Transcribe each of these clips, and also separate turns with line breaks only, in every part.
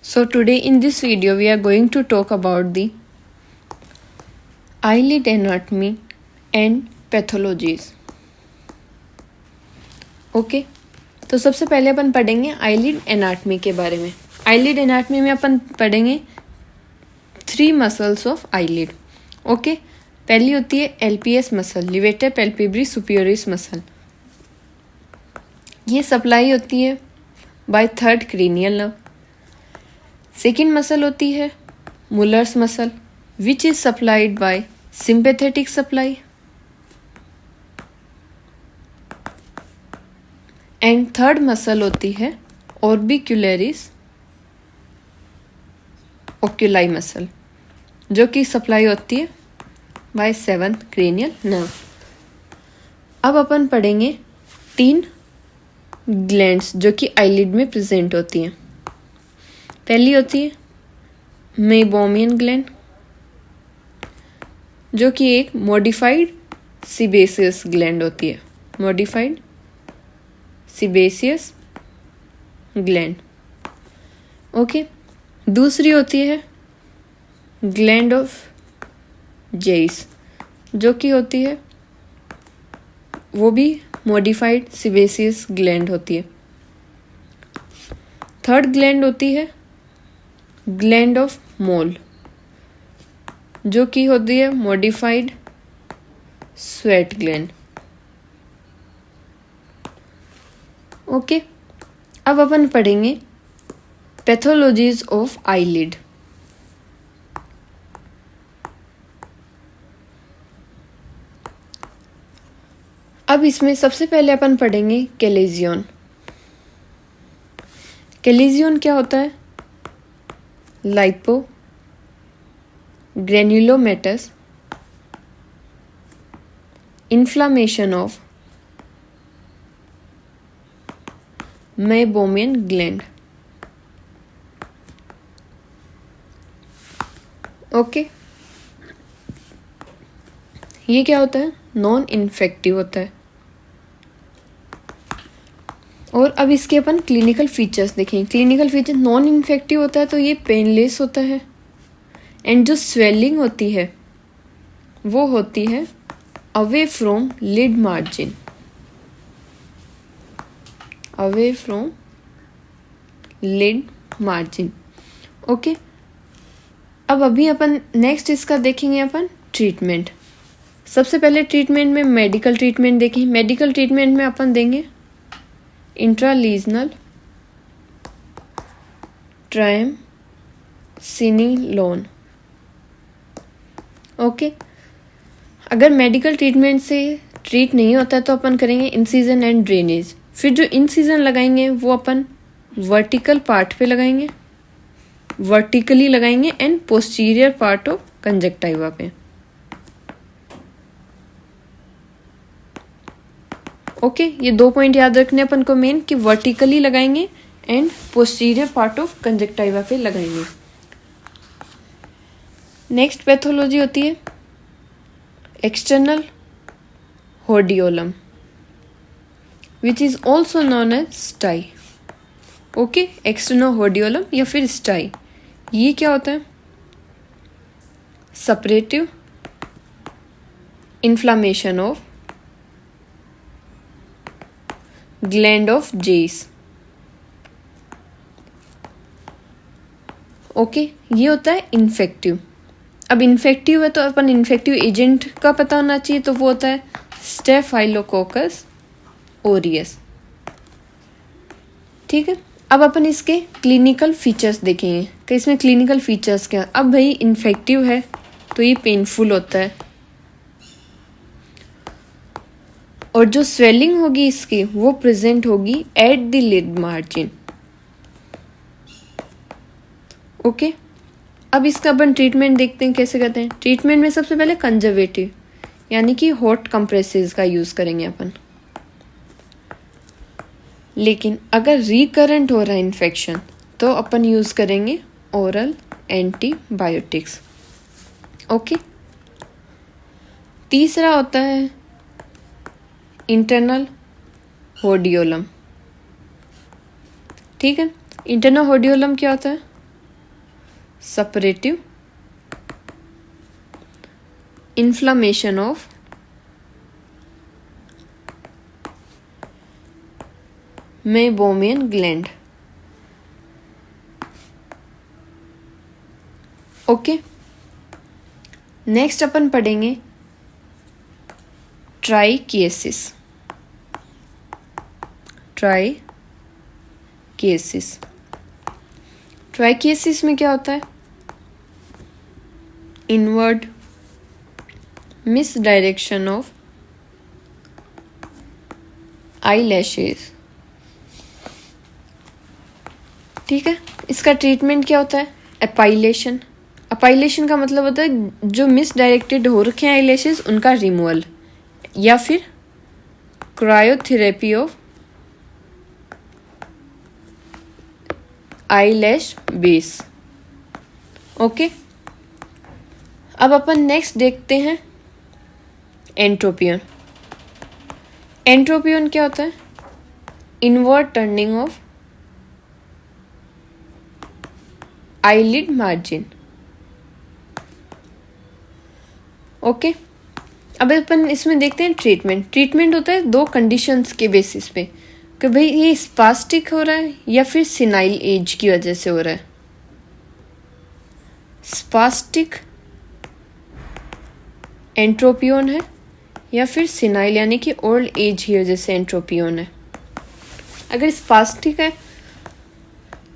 So today in this video we are going to talk about the eyelid anatomy and pathologies. Okay तो सबसे पहले अपन पढ़ेंगे eyelid anatomy के बारे में. आईलिड एनाटमी में अपन पढ़ेंगे 3 मसल्स ऑफ आईलिड. ओके, पहली होती है एलपीएस मसल, लिवेटर पैल्पेब्री सुपियोरिस मसल. ये सप्लाई होती है by third cranial nerve. Second muscle होती है Muller's muscle which is supplied by sympathetic supply. And third muscle होती है ऑर्बिक्युलरिस ओक्यूलाई मसल जो कि सप्लाई होती है बाय 7th क्रेनियल नर्व. अब अपन पढ़ेंगे 3 ग्लैंड्स जो कि आईलिड में प्रेजेंट होती हैं. पहली होती है मेबोमियन ग्लैंड जो कि एक मॉडिफाइड सीबेसियस ग्लैंड होती है. Modified sebaceous gland. ओके, दूसरी होती है ग्लैंड ऑफ जेइस जो कि होती है वो भी मॉडिफाइड सीबेसियस ग्लैंड होती है. थर्ड ग्लैंड होती है ग्लैंड ऑफ मोल जो कि होती है मॉडिफाइड स्वेट ग्लैंड. ओके, अब अपन पढ़ेंगे पैथोलॉजीज ऑफ आईलिड. अब इसमें सबसे पहले अपन पढ़ेंगे कैलेजियन. कैलेजियन क्या होता है? Lipogranulomatous inflammation of meibomian gland. Okay, ये क्या होता है? नॉन इन्फेक्टिव होता है. और अब इसके अपन क्लिनिकल फीचर्स देखें. क्लिनिकल फीचर नॉन इन्फेक्टिव होता है तो ये पेनलेस होता है. एंड जो स्वेलिंग होती है वो होती है away from lid margin. Away from lid margin. Okay, अब अभी अपन नेक्स्ट इसका देखेंगे अपन ट्रीटमेंट. सबसे पहले ट्रीटमेंट में मेडिकल ट्रीटमेंट देखें. मेडिकल ट्रीटमेंट में अपन देंगे इंट्रालीजनल ट्राइमसिनिलोन. ओके, अगर मेडिकल ट्रीटमेंट से ट्रीट नहीं होता तो अपन करेंगे इंसिजन एंड ड्रेनेज. फिर जो इंसिजन लगाएंगे वो अपन वर्टिकल पार्ट पे लगाएंगे, वर्टिकली लगाएंगे and posterior part of conjunctiva पे. ओके, ये 2 पॉइंट याद रखने अपन को मेन कि वर्टिकली लगाएंगे and posterior part of conjunctiva पे लगाएंगे. नेक्स्ट पैथोलॉजी होती है external hordeolum which is also known as stye. Okay, external hordeolum या फिर स्टाई. ये क्या होता है? Suppurative inflammation of gland of Zeis. Okay, ये होता है इन्फेक्टिव. अब इन्फेक्टिव है तो अपन इन्फेक्टिव एजेंट का पता होना चाहिए तो वो होता है स्टेफाइलोकोकस ओरियस. ठीक है, अब अपन इसके क्लिनिकल फीचर्स देखेंगे कि इसमें क्लिनिकल फीचर्स क्या. अब भाई इन्फेक्टिव है तो ये पेनफुल होता है और जो स्वेलिंग होगी इसकी वो प्रेजेंट होगी at the lid margin. Okay, अब इसका अपन ट्रीटमेंट देखते हैं कैसे करते हैं. ट्रीटमेंट में सबसे पहले कंजर्वेटिव यानी कि हॉट कंप्रेसेस का यूज करेंगे अपन. लेकिन अगर रिकरेंट हो रहा है इन्फेक्शन तो अपन यूज करेंगे ओरल एंटीबायोटिक्स. ओके, तीसरा होता है इंटरनल होडियोलम. ठीक है, इंटरनल होडियोलम क्या होता है? Suppurative inflammation of meibomian gland. Okay, next अपन पढ़ेंगे ट्राइकिएसिस। ट्राइकिएसिस में क्या होता है? Inward misdirection of eyelashes. ठीक है, इसका ट्रीटमेंट क्या होता है? एपाइलेशन। अपाइलेशन का मतलब होता है जो मिसडायरेक्टेड हो रखे हैं आईलैशेस उनका रिमूवल, या फिर cryotherapy of eyelash base. Okay, अब अपन नेक्स्ट देखते हैं एंट्रोपियन। एंट्रोपियन क्या होता है? Inward turning of eyelid margin. Okay, अब अपन इसमें देखते हैं ट्रीटमेंट होता है दो कंडीशंस के बेसिस पे कि भाई ये स्पास्टिक हो रहा है या फिर सिनाइल एज की वजह से हो रहा है। स्पास्टिक एंट्रोपियन है या फिर सिनाइल यानी कि ओल्ड एज की वजह से एंट्रोपियन है। अगर स्पास्टिक है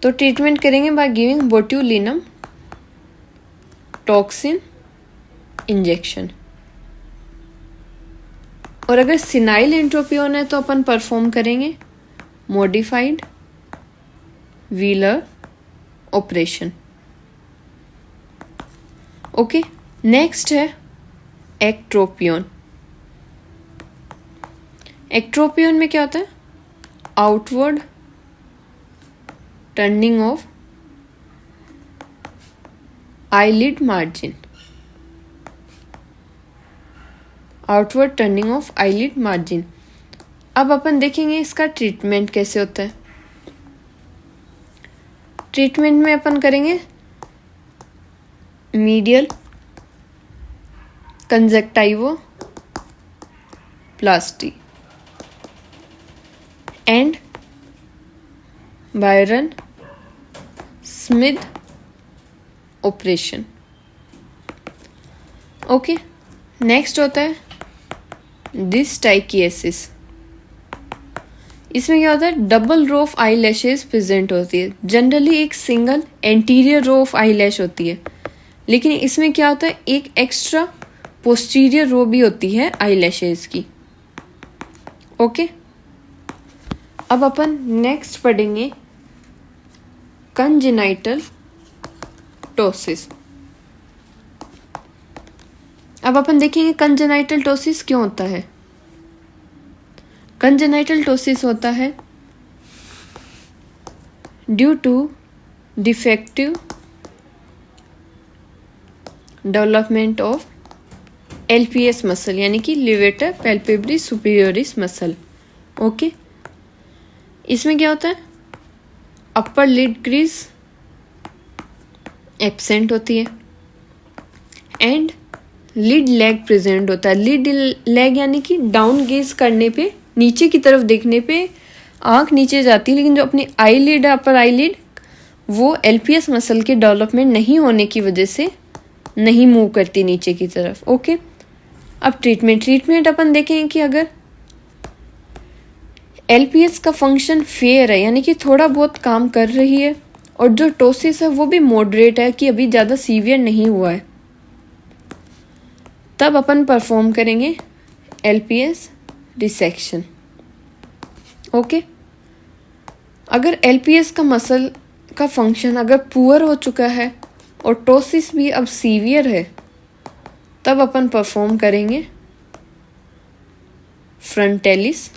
तो ट्रीटमेंट करेंगे by giving botulinum toxin injection. और अगर सिनाइल एंट्रोपियन है तो अपन परफॉर्म करेंगे modified wheeler operation. Okay, next है एक्ट्रोपियन। एक्ट्रोपियन में क्या होता है? Outward turning of eyelid margin. Outward turning of eyelid margin. अब अपन देखेंगे इसका ट्रीटमेंट कैसे होता है। ट्रीटमेंट में अपन करेंगे medial conjunctivoplasty and Byron Smith operation. Okay, next होता है डिस्टाइकिएसिस। इसमें क्या होता है? Double row of eyelashes present होती है। जनरली एक single anterior row of eyelash होती है, लेकिन इसमें क्या होता है? एक एक्स्ट्रा पोस्टीरियर रो भी होती है आई लैशेज की। ओके, अब अपन नेक्स्ट पढ़ेंगे कंजेनाइटल टोसिस। अब अपन देखेंगे कंजेनाइटल टोसिस क्यों होता है। कंजेनाइटल टोसिस होता है due to defective development of LPS muscle यानी कि levator palpebrae superioris muscle. Okay, इसमें क्या होता है? अपर लिड क्रीज एब्सेंट होती है एंड लिड लेग प्रेजेंट होता है। लिड लेग यानी कि डाउन गेज करने पे, नीचे की तरफ देखने पे आंख नीचे जाती है, लेकिन जो अपनी आई लिड है, अपर आई लिड, वो एलपीएस मसल के डेवलपमेंट नहीं होने की वजह से नहीं मूव करती नीचे की तरफ। ओके, अब ट्रीटमेंट अपन देखें कि अगर एलपीएस का फंक्शन फेयर है यानी कि थोड़ा बहुत काम कर रही है और जो टोसिस है वो भी मॉडरेट है कि अभी ज़्यादा सीवियर नहीं हुआ है, तब अपन परफॉर्म करेंगे एलपीएस डिसेक्शन। ओके, अगर एलपीएस का मसल का फंक्शन अगर पुअर हो चुका है और टोसिस भी अब सीवियर है, तब अपन परफॉर्म करेंगे फ्रंटेलिस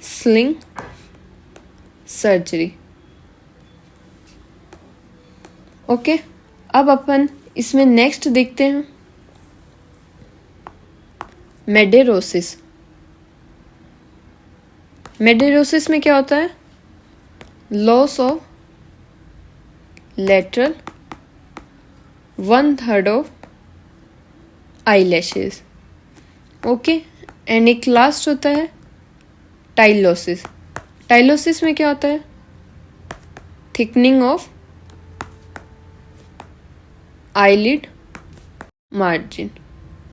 स्लिंग सर्जरी। ओके, अब अपन इसमें नेक्स्ट देखते हैं मेडेरोसिस। मेडेरोसिस में क्या होता है? Loss of lateral, 1/3 of eyelashes. Okay, and एक लास्ट होता है टाइलोसिस. टाइलोसिस में क्या होता है? Thickening of eyelid margin.